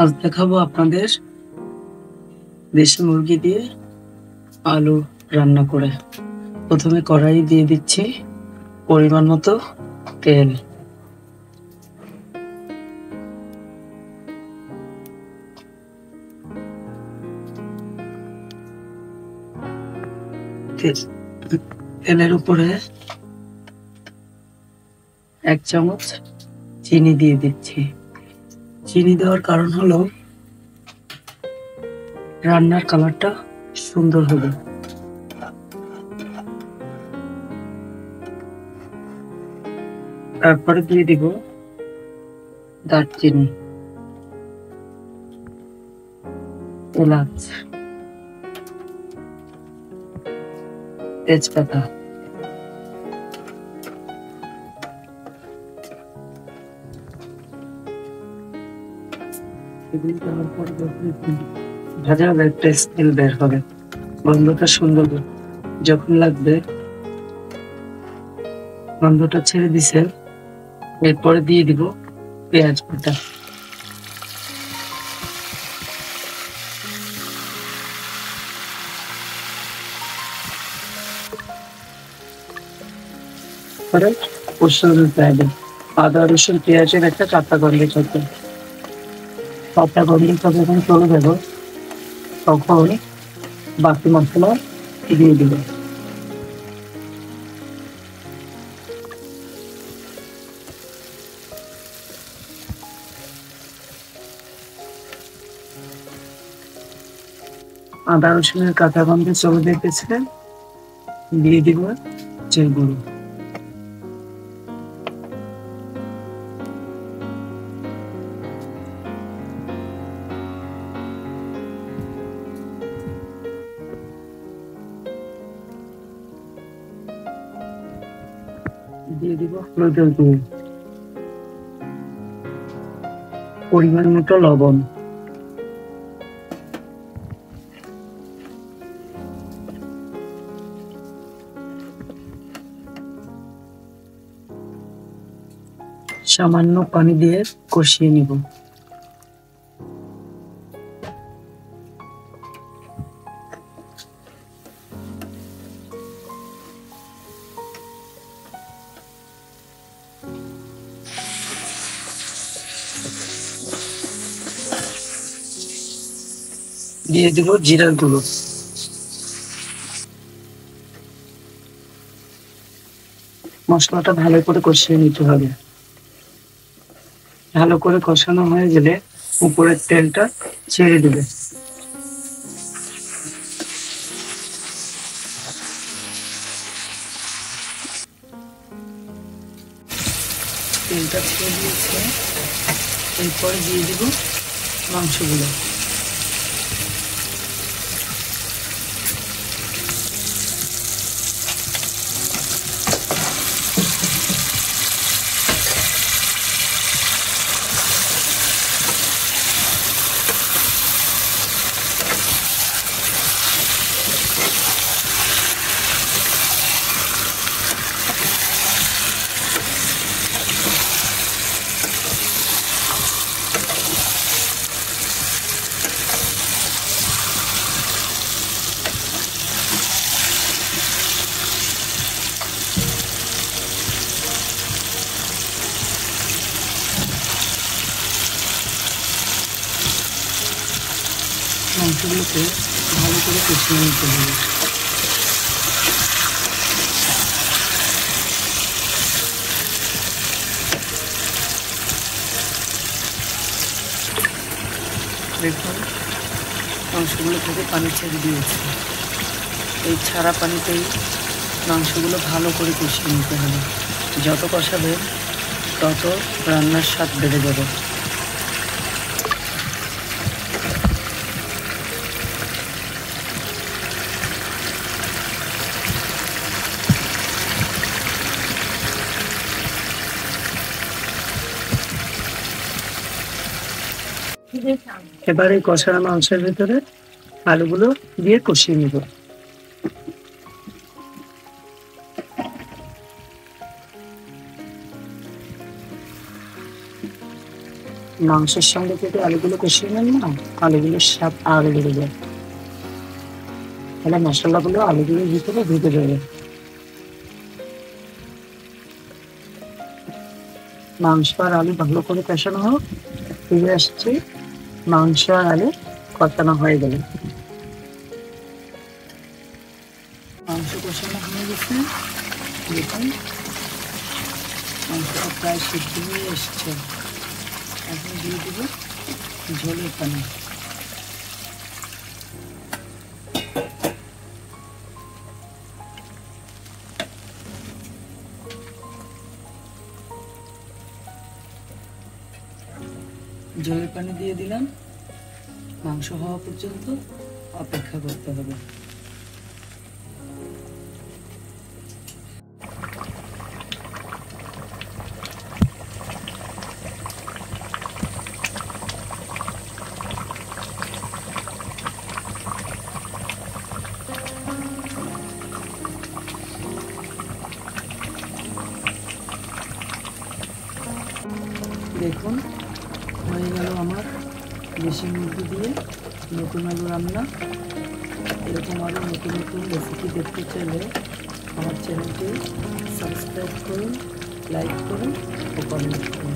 আজ দেখাবো আপনাদের দেশি মুরগি দিয়ে আলু রান্না করে। প্রথমে কড়াই দিয়ে দিচ্ছি পরিমাণ মতো তেল। তেলের উপরে 1 চামচ চিনি দিয়ে দিচ্ছি। চিনি দেওয়ার কারণ হলো রান্নার কালারটা সুন্দর হবে। তারপরে দিয়ে দিব দারচিনি, এলাচ, তেজপাতা, ভাজা হবে, একটা স্মেল বের হবে, গন্ধটা সুন্দর যখন লাগবে, গন্ধটা ছেড়ে দিছে, এরপরে দিয়ে দিব পেঁয়াজ বাটা। পরে আদা রসুন পেঁয়াজের একটা কাঁচা গন্ধ থাকবে। কাঁচা গন্ধটা যখন চলে যাবে তখন বাকি মশলা দিয়ে দিব। আদা রসুনের কাঁচা গন্ধ চলে যেতেছে, দিয়ে দিব জিরে গুঁড়ো। দিয়ে দিব হলুদের গুঁড়ো, পরিমাণ মতো লবণ, সামান্য পানি দিয়ে কষিয়ে নিব। দিয়ে দিব জিরার গুঁড়ো, মশলাটা ভালো করে কষিয়ে নিতে হবে। ভালো করে কষানো হয়ে গেলে উপরের তেলটা ছেড়ে দিবে। তেলটা ছেড়ে দিয়েছে, এরপরে দিয়ে দিব মাংসগুলো। মাংসগুলোকে ভালো করে কষিয়ে নিতে হবে। দেখুন মাংসগুলো থেকে পানি ছেড়ে দিয়েছে, এই ছাড়া পানিতেই মাংসগুলো ভালো করে কষিয়ে নিতে হবে। যত কষাবে তত রান্নার স্বাদ বেড়ে যাবে। এবারে কষানো মাংসের ভিতরে আলুগুলো দিয়ে কষিয়ে নিব। মাংসের সঙ্গে যদি আলুগুলো কষিয়ে নেন না, আলুগুলোর স্বাদ আরো বেড়ে যায়। তাহলে মশলাগুলো আলুগুলোর ভিতরে ঢুকে যাবে। মাংস আর আলু ভালো করে কষানো হোক। ফিরে আসছি মাংস আর আলু কষানো হয়ে গেলে। মাংস কষানো হয়ে গেছে, দেখুন মাংসটা প্রায় সিদ্ধ হয়ে এসছে। এখন দিয়ে দেবো ঝোলের পানি। ঝোলের পানি দিয়ে দিলাম। মাংস হওয়া পর্যন্ত অপেক্ষা করতে হবে। দেখুন হয়ে গেল আমার দেশি মুরগি দিয়ে নতুন আলু রান্না। এরকম আরও নতুন নতুন রেসিপি দেখতে চাইলে আমার চ্যানেলটি সাবস্ক্রাইব করুন, লাইক করুন ও কমেন্ট করুন।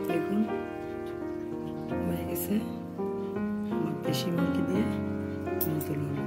দেখুন হয়ে গেছে আমার দেশি মুরগি দিয়ে নতুন আলু।